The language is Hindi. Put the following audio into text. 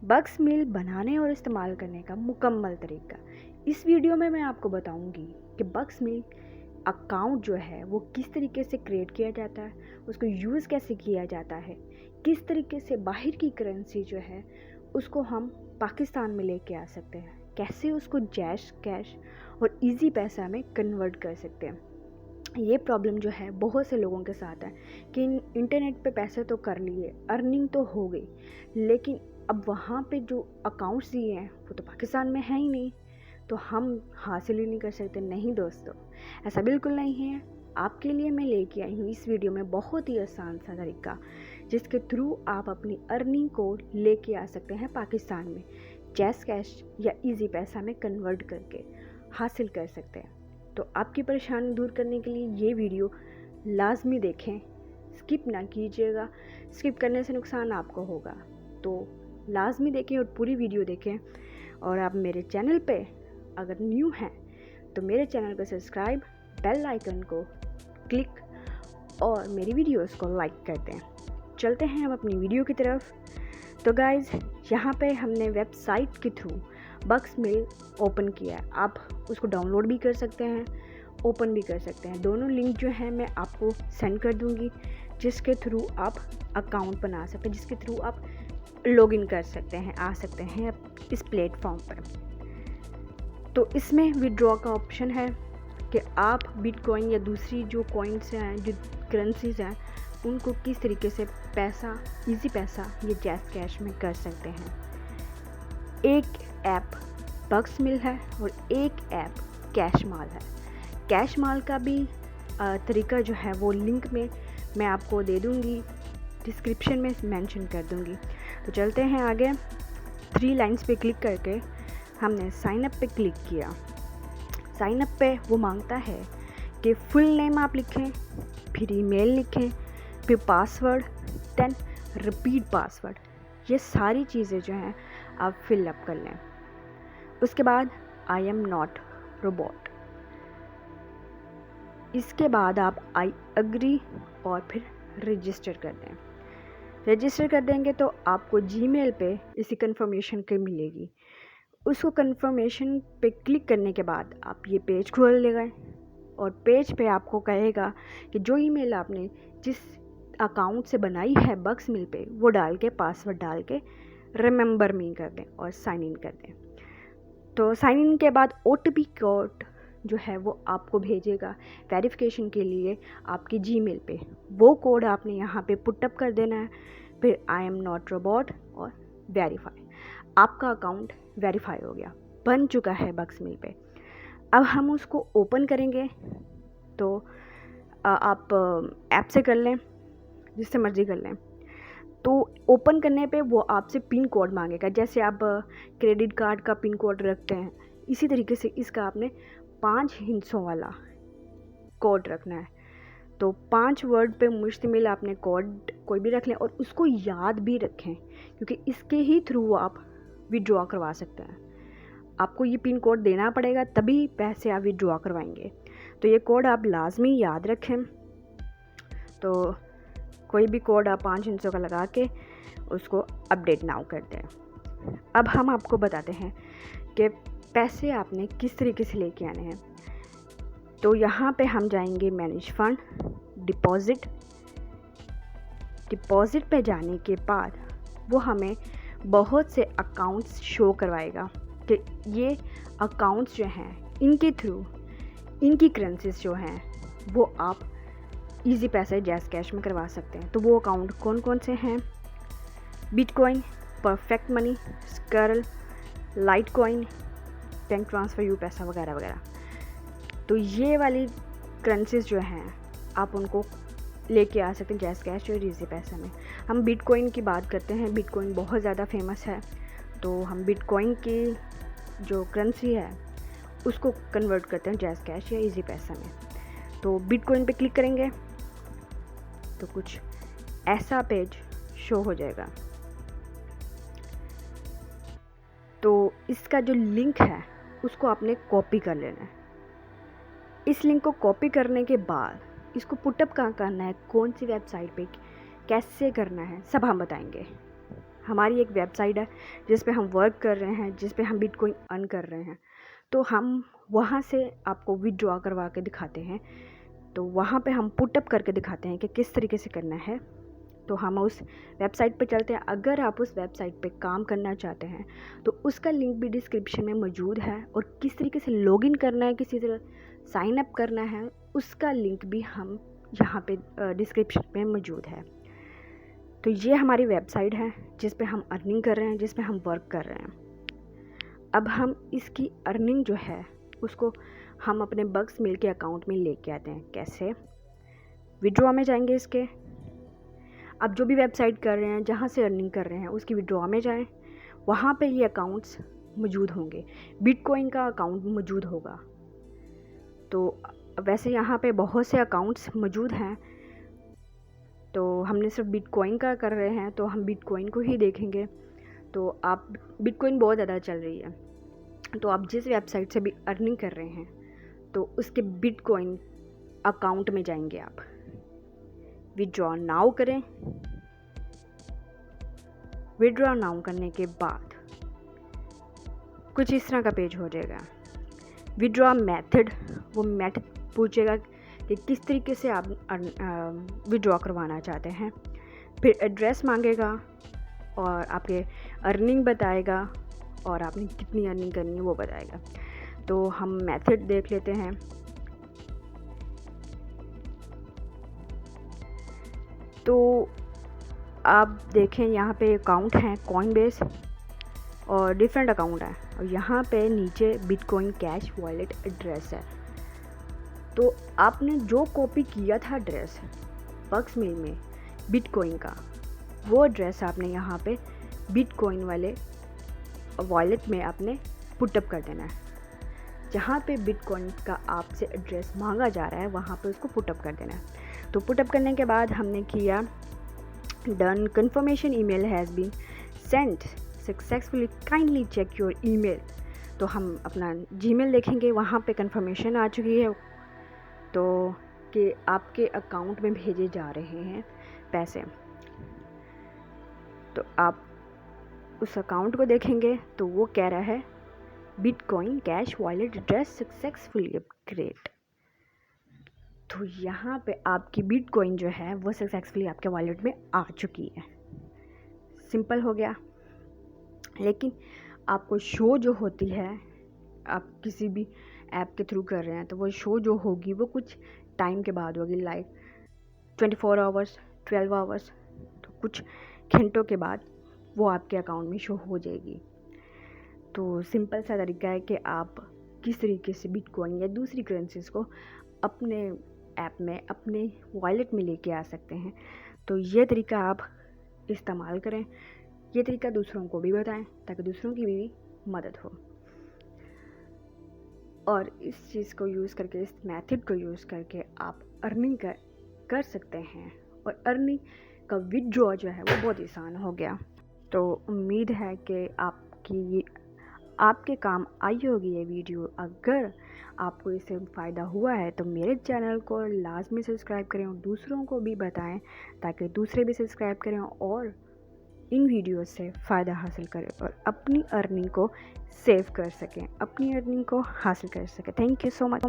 बग्स मेल बनाने और इस्तेमाल करने का मुकम्मल तरीका। इस वीडियो में मैं आपको बताऊंगी कि बग्स मेल अकाउंट जो है वो किस तरीके से क्रिएट किया जाता है, उसको यूज़ कैसे किया जाता है, किस तरीके से बाहर की करेंसी जो है उसको हम पाकिस्तान में लेके आ सकते हैं, कैसे उसको जैश कैश और इजी पैसा में कन्वर्ट कर सकते हैं। ये प्रॉब्लम जो है बहुत से लोगों के साथ है कि इंटरनेट पे पैसे तो कर लिए, अर्निंग तो हो गई, लेकिन अब वहाँ पे जो अकाउंट्स दिए हैं वो तो पाकिस्तान में है ही नहीं, तो हम हासिल ही नहीं कर सकते। नहीं दोस्तों, ऐसा बिल्कुल नहीं है। आपके लिए मैं लेके आई हूँ इस वीडियो में बहुत ही आसान सा तरीका, जिसके थ्रू आप अपनी अर्निंग को लेके आ सकते हैं पाकिस्तान में, जैस कैश या इजी पैसा में कन्वर्ट करके हासिल कर सकते हैं। तो आपकी परेशानी दूर करने के लिए ये वीडियो लाजमी देखें, स्किप ना कीजिएगा। स्किप करने से नुकसान आपको होगा, तो लाजमी देखें और पूरी वीडियो देखें। और आप मेरे चैनल पे अगर न्यू हैं तो मेरे चैनल को सब्सक्राइब, बेल आइकन को क्लिक और मेरी वीडियोस को लाइक कर दें। चलते हैं हम अपनी वीडियो की तरफ। तो गाइज़, यहाँ पे हमने वेबसाइट के थ्रू बग्स मेल ओपन किया है। आप उसको डाउनलोड भी कर सकते हैं, ओपन भी कर सकते हैं। दोनों लिंक जो है मैं आपको सेंड कर दूँगी, जिसके थ्रू आप अकाउंट बना सकते हैं, जिसके थ्रू आप लॉगिन कर सकते हैं, आ सकते हैं इस प्लेटफॉर्म पर। तो इसमें विड्रॉ का ऑप्शन है कि आप बिटकॉइन या दूसरी जो कॉइन्स हैं, जो करेंसीज हैं, उनको किस तरीके से पैसा, इजी पैसा या जैस कैश में कर सकते हैं। एक ऐप बग्स मेल है और एक ऐप कैश माल है। कैश माल का भी तरीका जो है वो लिंक में मैं आपको दे दूँगी, डिस्क्रिप्शन में मेंशन कर दूँगी। तो चलते हैं आगे। 3 लाइन्स पे क्लिक करके हमने साइन अप पे क्लिक किया। साइन अप पे वो मांगता है कि फुल नेम आप लिखें, फिर ईमेल लिखें, फिर पासवर्ड, देन रिपीट पासवर्ड। ये सारी चीज़ें जो हैं आप फिल अप कर लें। उसके बाद आई एम नॉट रोबोट। इसके बाद आप आई अग्री और फिर रजिस्टर कर दें। रजिस्टर कर देंगे तो आपको जीमेल पे इसी कंफर्मेशन की मिलेगी। उसको कंफर्मेशन पे क्लिक करने के बाद आप ये पेज खोल लेगा और पेज पे आपको कहेगा कि जो ईमेल आपने जिस अकाउंट से बनाई है बग्स मेल पे, वो डाल के पासवर्ड डाल के रिमेंबर मी कर दें और साइन इन कर दें। तो साइन इन के बाद OTP कोड जो है वो आपको भेजेगा वेरिफिकेशन के लिए आपकी जीमेल पे। वो कोड आपने यहाँ पे पुटअप कर देना है, फिर आई एम नॉट रोबोट और वेरीफाई। आपका अकाउंट वेरीफाई हो गया, बन चुका है बग्स मेल पे। अब हम उसको ओपन करेंगे, तो आप ऐप से कर लें, जिससे मर्ज़ी कर लें। तो ओपन करने पे वो आपसे पिन कोड मांगेगा, जैसे आप क्रेडिट कार्ड का पिन कोड रखते हैं, इसी तरीके से इसका आपने 5 हिस्सों वाला कोड रखना है। तो 5 वर्ड पे मुश्तमिल आपने कोड कोई भी रख लें और उसको याद भी रखें, क्योंकि इसके ही थ्रू आप विड्रॉ करवा सकते हैं। आपको ये पिन कोड देना पड़ेगा, तभी पैसे आप विड्रॉ करवाएंगे। तो ये कोड आप लाजमी याद रखें। तो कोई भी कोड आप 5 हिस्सों का लगा के उसको अपडेट नाउ कर दें। अब हम आपको बताते हैं कि पैसे आपने किस तरीके से लेके आने हैं। तो यहाँ पे हम जाएंगे मैनेज फंड, डिपॉज़िट पे जाने के बाद वो हमें बहुत से अकाउंट्स शो करवाएगा कि ये अकाउंट्स जो हैं, इनके थ्रू इनकी करेंसीज जो हैं वो आप इजी पैसे जैस कैश में करवा सकते हैं। तो वो अकाउंट कौन कौन से हैं? Bitcoin, perfect money, Skrill, Litecoin, bank transfer, यू पैसा वगैरह वगैरह। तो ये वाली करेंसीज जो हैं आप उनको लेके आ सकते हैं जैस कैश और इजी पैसे में। हम बिटकॉइन की बात करते हैं, बिटकॉइन बहुत ज़्यादा फेमस है, तो हम बिटकॉइन की जो करेंसी है उसको कन्वर्ट करते हैं जैस कैश या इजी पैसा में। तो बिटकॉइन पे क्लिक करेंगे तो कुछ ऐसा पेज शो हो जाएगा। तो इसका जो लिंक है उसको आपने कॉपी कर लेना है। इस लिंक को कॉपी करने के बाद इसको पुटअप कहाँ करना है, कौन सी वेबसाइट पे कैसे करना है, सब हम बताएंगे। हमारी एक वेबसाइट है जिस पे हम वर्क कर रहे हैं, जिस पे हम बिटकॉइन अर्न कर रहे हैं, तो हम वहाँ से आपको विड्रॉ करवा के दिखाते हैं। तो वहाँ पे हम पुटअप करके दिखाते हैं कि किस तरीके से करना है। तो हम उस वेबसाइट पे चलते हैं। अगर आप उस वेबसाइट पे काम करना चाहते हैं तो उसका लिंक भी डिस्क्रिप्शन में मौजूद है, और किस तरीके से लॉगिन करना है, किसी तरह साइन अप करना है, उसका लिंक भी हम यहाँ पे डिस्क्रिप्शन में मौजूद है। तो ये हमारी वेबसाइट है जिस पे हम अर्निंग कर रहे हैं, जिस पे हम वर्क कर रहे हैं। अब हम इसकी अर्निंग जो है उसको हम अपने बग्स मिल के अकाउंट में लेके आते हैं। कैसे? विड्रॉ में जाएंगे इसके। अब जो भी वेबसाइट कर रहे हैं, जहाँ से अर्निंग कर रहे हैं, उसकी विड्रॉ में जाएं। वहाँ पे ये अकाउंट्स मौजूद होंगे, बिटकॉइन का अकाउंट मौजूद होगा। तो वैसे यहाँ पे बहुत से अकाउंट्स मौजूद हैं, तो हमने सिर्फ बिटकॉइन का कर रहे हैं तो हम बिटकॉइन को ही देखेंगे। तो आप बिटकॉइन बहुत ज़्यादा चल रही है, तो आप जिस वेबसाइट से भी अर्निंग कर रहे हैं तो उसके बिटकॉइन अकाउंट में जाएंगे आप, विड्रॉ नाउ करें। विड्रॉ नाउ करने के बाद कुछ इस तरह का पेज हो जाएगा। विड्रॉ मेथड, वो मेथड पूछेगा कि किस तरीके से आप विड्रॉ करवाना चाहते हैं। फिर एड्रेस मांगेगा और आपके अर्निंग बताएगा और आपने कितनी अर्निंग करनी है वो बताएगा। तो हम मेथड देख लेते हैं। तो आप देखें यहाँ पे अकाउंट हैं कॉइनबेस और डिफरेंट अकाउंट है, और यहाँ पे नीचे बिटकॉइन कैश वॉलेट एड्रेस है। तो आपने जो कॉपी किया था एड्रेस बक्स मेल में बिटकॉइन का, वो एड्रेस आपने यहाँ पे बिटकॉइन वाले वॉलेट में आपने पुटअप कर देना है। जहाँ पे बिटकॉइन का आपसे एड्रेस मांगा जा रहा है वहाँ पे उसको पुटअप कर देना है। तो पुटअप करने के बाद हमने किया done, confirmation email has been sent successfully, kindly check your email. तो हम अपना जीमेल देखेंगे, वहाँ पे कन्फर्मेशन आ चुकी है तो कि आपके अकाउंट में भेजे जा रहे हैं पैसे। तो आप उस अकाउंट को देखेंगे तो वो कह रहा है bitcoin cash wallet address successfully upgrade. तो यहाँ पे आपकी बिटकॉइन जो है वो सक्सेसफुली आपके वॉलेट में आ चुकी है। सिंपल हो गया। लेकिन आपको शो जो होती है, आप किसी भी ऐप के थ्रू कर रहे हैं तो वो शो जो होगी वो कुछ टाइम के बाद होगी, लाइक 24 आवर्स, 12 आवर्स, तो कुछ घंटों के बाद वो आपके अकाउंट में शो हो जाएगी। तो सिंपल सा तरीका है कि आप किस तरीके से बिटकॉइन या दूसरी करेंसीज को अपने ऐप में, अपने वॉलेट में लेके आ सकते हैं। तो ये तरीका आप इस्तेमाल करें, ये तरीका दूसरों को भी बताएं ताकि दूसरों की भी मदद हो। और इस चीज़ को यूज़ करके, इस मेथड को यूज़ करके आप अर्निंग कर सकते हैं। और अर्निंग का विड्रॉ जो है वो बहुत आसान हो गया। तो उम्मीद है कि आपके काम आई होगी ये वीडियो। अगर आपको इससे फ़ायदा हुआ है तो मेरे चैनल को लाजमी सब्सक्राइब करें और दूसरों को भी बताएं ताकि दूसरे भी सब्सक्राइब करें और इन वीडियो से फ़ायदा हासिल करें और अपनी अर्निंग को सेव कर सकें, अपनी अर्निंग को हासिल कर सकें। Thank you so much.